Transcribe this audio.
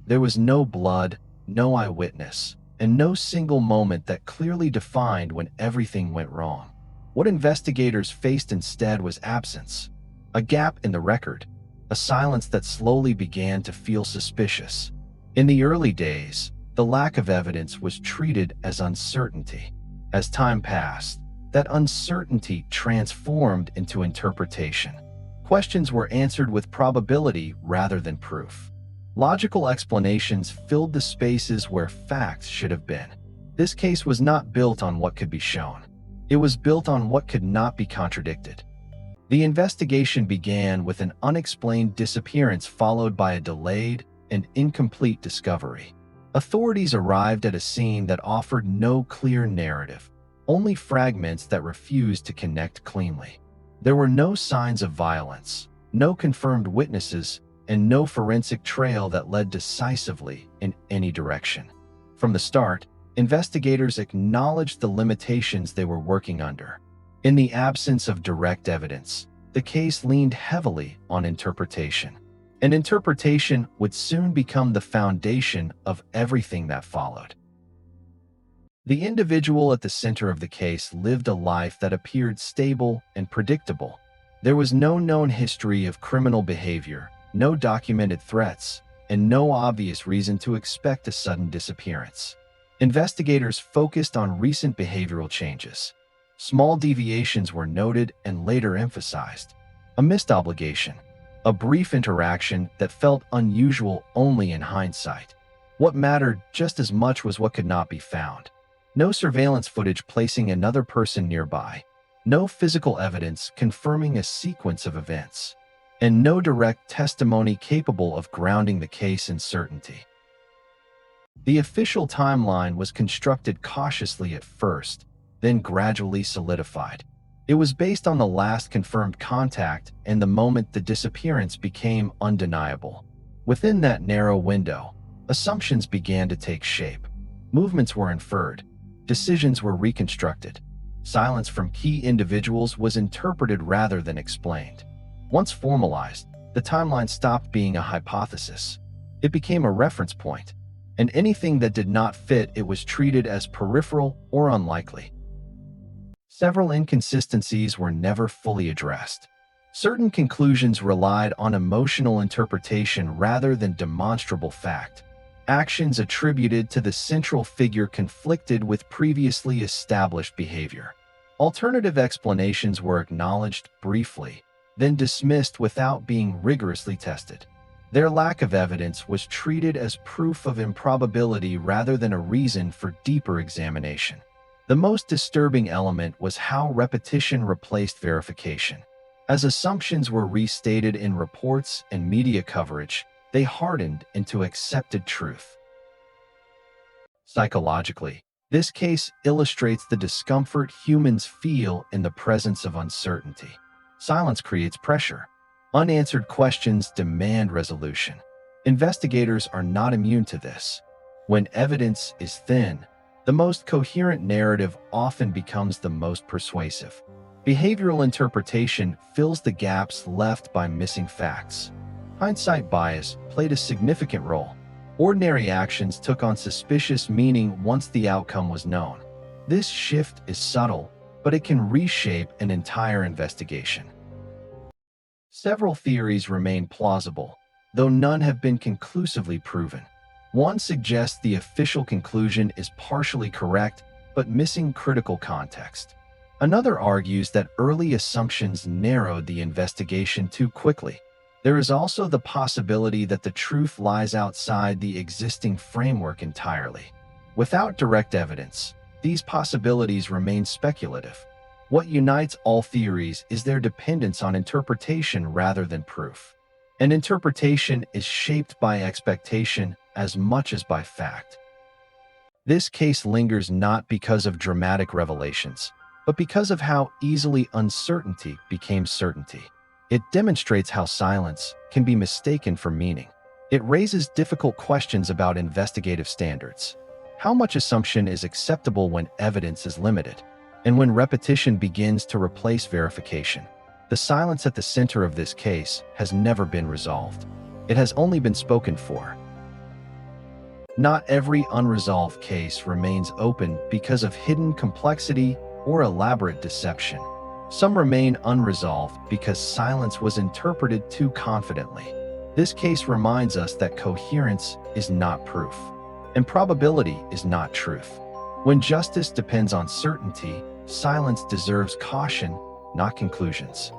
There was no blood, no eyewitness, and no single moment that clearly defined when everything went wrong. What investigators faced instead was absence, a gap in the record, a silence that slowly began to feel suspicious. In the early days, the lack of evidence was treated as uncertainty. As time passed, that uncertainty transformed into interpretation. Questions were answered with probability rather than proof. Logical explanations filled the spaces where facts should have been. This case was not built on what could be shown. It was built on what could not be contradicted. The investigation began with an unexplained disappearance followed by a delayed and incomplete discovery. Authorities arrived at a scene that offered no clear narrative, only fragments that refused to connect cleanly. There were no signs of violence, no confirmed witnesses, and no forensic trail that led decisively in any direction. From the start, investigators acknowledged the limitations they were working under. In the absence of direct evidence, the case leaned heavily on interpretation. And interpretation would soon become the foundation of everything that followed. The individual at the center of the case lived a life that appeared stable and predictable. There was no known history of criminal behavior, no documented threats, and no obvious reason to expect a sudden disappearance. Investigators focused on recent behavioral changes. Small deviations were noted and later emphasized. A missed obligation, a brief interaction that felt unusual only in hindsight. What mattered just as much was what could not be found. No surveillance footage placing another person nearby, no physical evidence confirming a sequence of events, and no direct testimony capable of grounding the case in certainty. The official timeline was constructed cautiously at first, then gradually solidified. It was based on the last confirmed contact and the moment the disappearance became undeniable. Within that narrow window, assumptions began to take shape. Movements were inferred, decisions were reconstructed. Silence from key individuals was interpreted rather than explained. Once formalized, the timeline stopped being a hypothesis. It became a reference point, and anything that did not fit it was treated as peripheral or unlikely. Several inconsistencies were never fully addressed. Certain conclusions relied on emotional interpretation rather than demonstrable fact. Actions attributed to the central figure conflicted with previously established behavior. Alternative explanations were acknowledged briefly, then dismissed without being rigorously tested. Their lack of evidence was treated as proof of improbability rather than a reason for deeper examination. The most disturbing element was how repetition replaced verification. As assumptions were restated in reports and media coverage, they hardened into accepted truth. Psychologically, this case illustrates the discomfort humans feel in the presence of uncertainty. Silence creates pressure. Unanswered questions demand resolution. Investigators are not immune to this. When evidence is thin, the most coherent narrative often becomes the most persuasive. Behavioral interpretation fills the gaps left by missing facts. Hindsight bias played a significant role. Ordinary actions took on suspicious meaning once the outcome was known. This shift is subtle, but it can reshape an entire investigation. Several theories remain plausible, though none have been conclusively proven. One suggests the official conclusion is partially correct, but missing critical context. Another argues that early assumptions narrowed the investigation too quickly. There is also the possibility that the truth lies outside the existing framework entirely. Without direct evidence, these possibilities remain speculative. What unites all theories is their dependence on interpretation rather than proof. And interpretation is shaped by expectation as much as by fact. This case lingers not because of dramatic revelations, but because of how easily uncertainty became certainty. It demonstrates how silence can be mistaken for meaning. It raises difficult questions about investigative standards. How much assumption is acceptable when evidence is limited? And when repetition begins to replace verification? The silence at the center of this case has never been resolved. It has only been spoken for. Not every unresolved case remains open because of hidden complexity or elaborate deception. Some remain unresolved because silence was interpreted too confidently. This case reminds us that coherence is not proof, and probability is not truth. When justice depends on certainty, silence deserves caution, not conclusions.